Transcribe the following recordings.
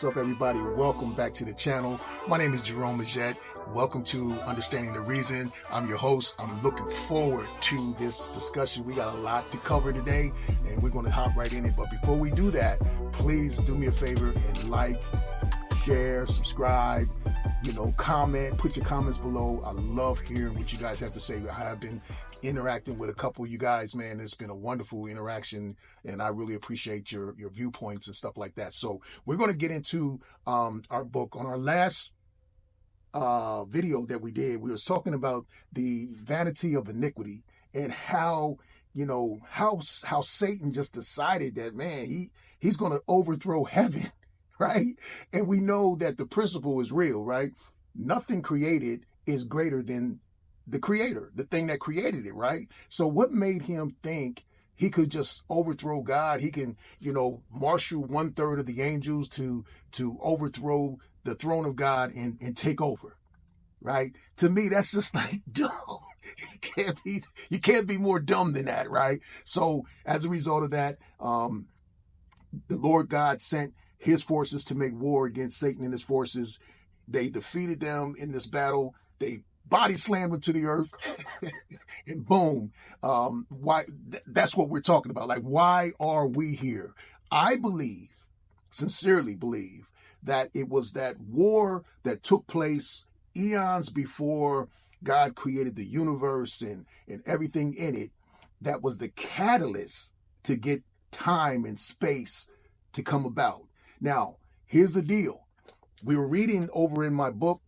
What's up, everybody? Welcome back to the channel. My name is Jerome Majette. Welcome to Understanding the Reason. I'm your host. I'm looking forward to this discussion. We got a lot to cover today, and we're going to hop right in it. But before we do that, please do me a favor and like, share, subscribe, comment, put your comments below. I love hearing what you guys have to say. I have been interacting with a couple of you guys, man. It's been a wonderful interaction, and I really appreciate your viewpoints and stuff like that. So we're going to get into our book. On our last video that we did, we were talking about the vanity of iniquity and how Satan just decided that, man, he's going to overthrow heaven. Right? And we know that the principle is real, right? Nothing created is greater than the creator, the thing that created it, right? So what made him think he could just overthrow God? He can, marshal 1/3 of the angels to overthrow the throne of God and take over, right? To me, that's just like dumb. You can't be more dumb than that, right? So as a result of that, the Lord God sent his forces to make war against Satan and his forces. They defeated them in this battle. They body slammed them to the earth, and boom. Why? That's what we're talking about. Like, why are we here? I sincerely believe, that it was that war that took place eons before God created the universe and everything in it. That was the catalyst to get time and space to come about. Now, here's the deal. We were reading over in my book,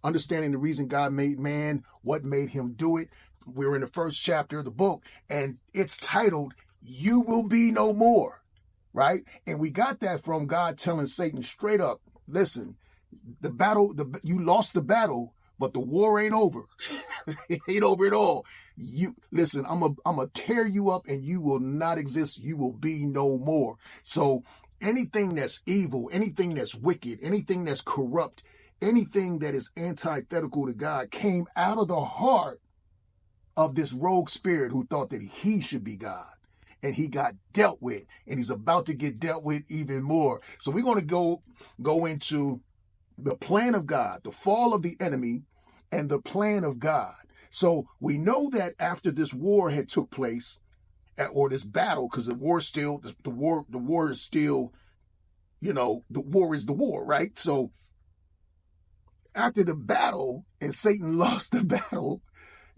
Understanding the Reason God Made Man, What Made Him Do It. We're in the first chapter of the book, and it's titled, You Will Be No More, right? And we got that from God telling Satan straight up, listen, you lost the battle, but the war ain't over. It ain't over at all. Listen, I'm gonna tear you up, and you will not exist. You will be no more. So anything that's evil, anything that's wicked, anything that's corrupt, anything that is antithetical to God came out of the heart of this rogue spirit who thought that he should be God. And he got dealt with, and he's about to get dealt with even more. So we're going to go into the plan of God, the fall of the enemy, and the plan of God. So we know that after this war had took place, or this battle, because the war is still, the war is the war, right? So after the battle and Satan lost the battle,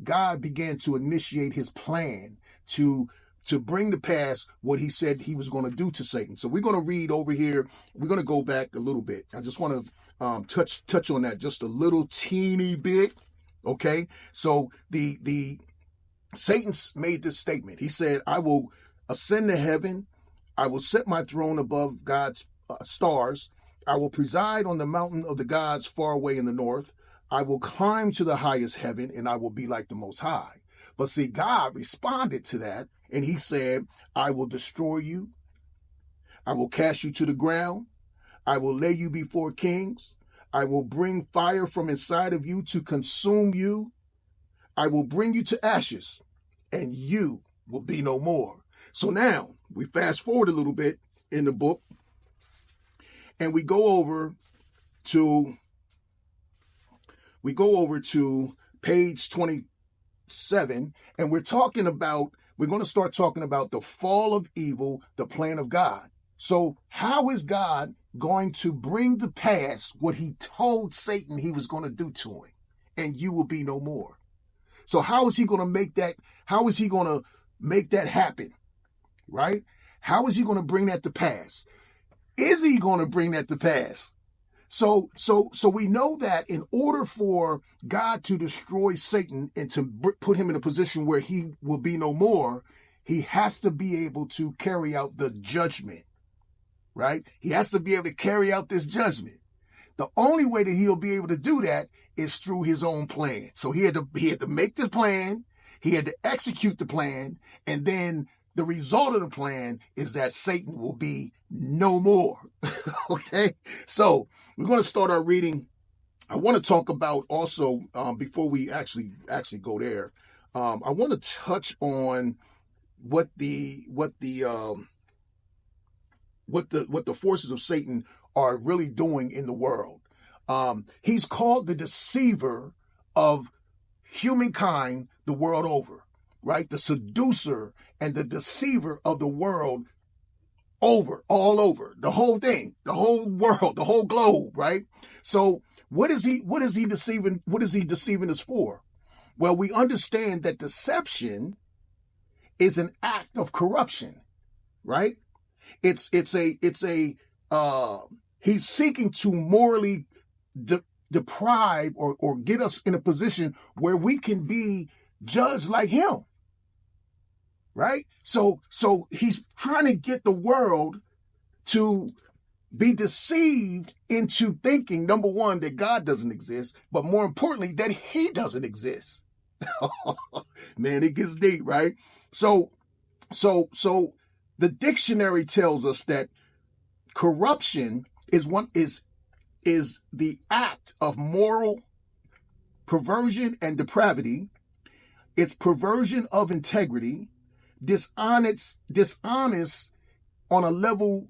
God began to initiate his plan to bring to pass what he said he was going to do to Satan. So we're going to read over here. We're going to go back a little bit. I just want to touch on that just a little teeny bit. Okay. So the Satan made this statement. He said, I will ascend to heaven. I will set my throne above God's stars. I will preside on the mountain of the gods far away in the north. I will climb to the highest heaven, and I will be like the Most High. But see, God responded to that, and he said, I will destroy you. I will cast you to the ground. I will lay you before kings. I will bring fire from inside of you to consume you. I will bring you to ashes, and you will be no more. So now we fast forward a little bit in the book, and we go over to page 27, and we're going to start talking about the fall of evil, the plan of God. So how is God going to bring to pass what he told Satan he was going to do to him? And you will be no more. So how is he going to make that? How is he going to make that happen? Right? How is he going to bring that to pass? Is he going to bring that to pass? So we know that in order for God to destroy Satan and to put him in a position where he will be no more, he has to be able to carry out the judgment, right? He has to be able to carry out this judgment. The only way that he'll be able to do that is through his own plan. So he had to make the plan, he had to execute the plan, and then the result of the plan is that Satan will be no more. Okay? So we're going to start our reading. I want to talk about also, before we actually go there, I want to touch on what the forces of Satan are really doing in the world. He's called the deceiver of humankind the world over, right? The seducer and the deceiver of the world over, all over, the whole thing, the whole world, the whole globe, right? So what is he deceiving? What is he deceiving us for? Well, we understand that deception is an act of corruption, right? It's he's seeking to morally deprive or get us in a position where we can be judged like him, right? So he's trying to get the world to be deceived into thinking, number one, that God doesn't exist, but more importantly, that he doesn't exist. Man, it gets deep, right? So the dictionary tells us that corruption is the act of moral perversion and depravity. It's perversion of integrity, dishonest on a level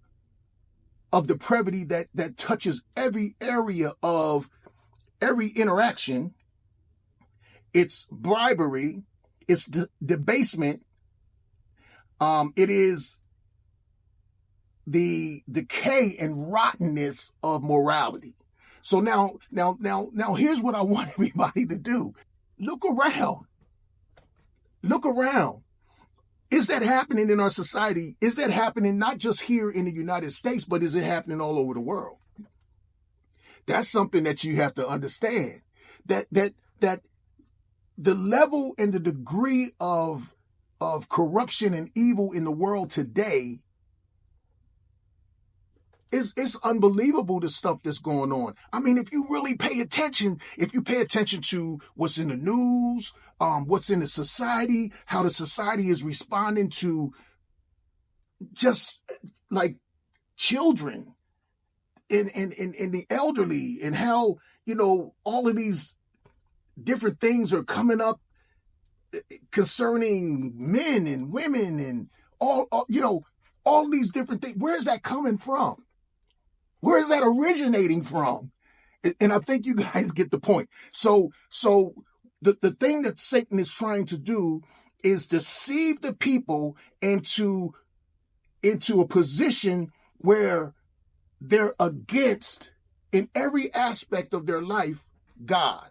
of depravity that touches every area of every interaction. It's bribery. It's debasement. It is the decay and rottenness of morality. So now, here's what I want everybody to do. Look around. Look around. Is that happening in our society? Is that happening not just here in the United States, but is it happening all over the world? That's something that you have to understand. That the level and the degree of corruption and evil in the world today it's unbelievable, the stuff that's going on. I mean, if you really pay attention, to what's in the news, what's in the society, how the society is responding to just like children and the elderly, and how, all of these different things are coming up concerning men and women and all these different things. Where's that coming from? Where is that originating from? And I think you guys get the point. So the thing that Satan is trying to do is deceive the people into a position where they're against, in every aspect of their life, God.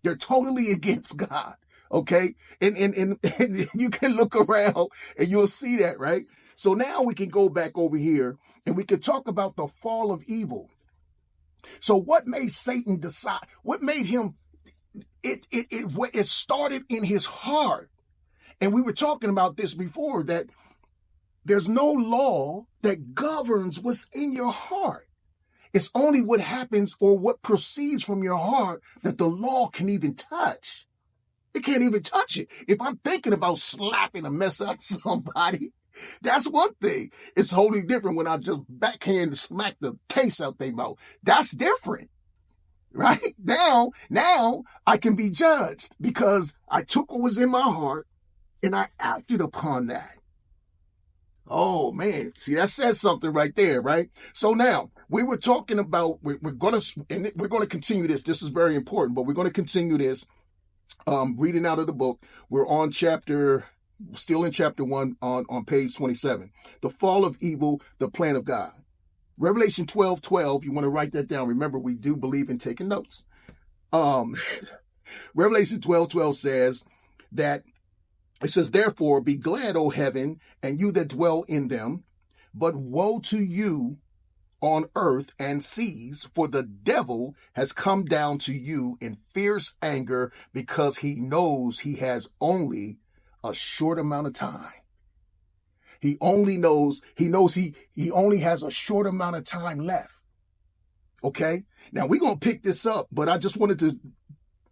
They're totally against God. Okay? And you can look around and you'll see that, right? So now we can go back over here and we can talk about the fall of evil. So what made Satan decide? What made him? It started in his heart. And we were talking about this before, that there's no law that governs what's in your heart. It's only what happens or what proceeds from your heart that the law can even touch. It can't even touch it. If I'm thinking about slapping a mess out of somebody, that's one thing. It's totally different when I just backhand smack the taste out their mouth. That's different, right? Now I can be judged because I took what was in my heart and I acted upon that. Oh man, see, that says something right there, right? So now we were talking about, we're going to continue this. This is very important, but we're going to continue this. Reading out of the book. We're still in chapter 1 on page 27. The fall of evil, the plan of God. Revelation 12:12. You want to write that down. Remember, we do believe in taking notes. Revelation 12:12 says that, it says, therefore be glad, O heaven, and you that dwell in them. But woe to you on earth and seas, for the devil has come down to you in fierce anger, because he knows he has only a short amount of time. He knows he only has a short amount of time left. Okay? Now we're going to pick this up, but I just wanted to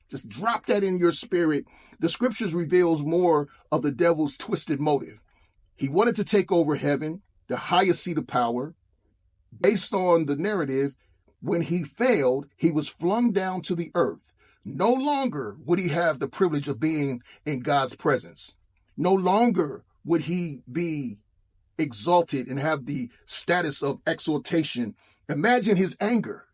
just drop that in your spirit. The scriptures reveals more of the devil's twisted motive. He wanted to take over heaven, the highest seat of power. Based on the narrative, when he failed, he was flung down to the earth. No longer would he have the privilege of being in God's presence. No longer would he be exalted and have the status of exaltation Imagine his anger.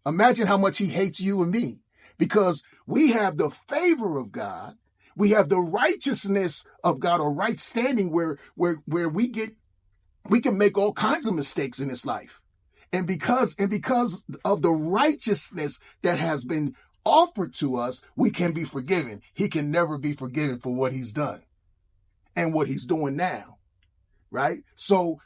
Imagine how much he hates you and me, because we have the favor of God. We have the righteousness of God, or right standing, where we can make all kinds of mistakes in this life. And because of the righteousness that has been offered to us, we can be forgiven. He can never be forgiven for what he's done and what he's doing now. Right? So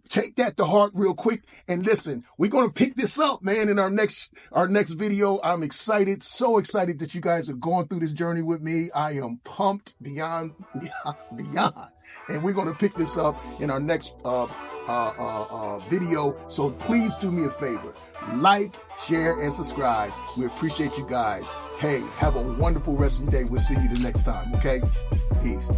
take that to heart real quick. And listen, we're going to pick this up, man, in our next video. I'm excited, so excited that you guys are going through this journey with me. I am pumped beyond. And we're going to pick this up in our next video. So please do me a favor. Like, share, and subscribe. We appreciate you guys. Hey, have a wonderful rest of your day. We'll see you the next time, okay? Peace.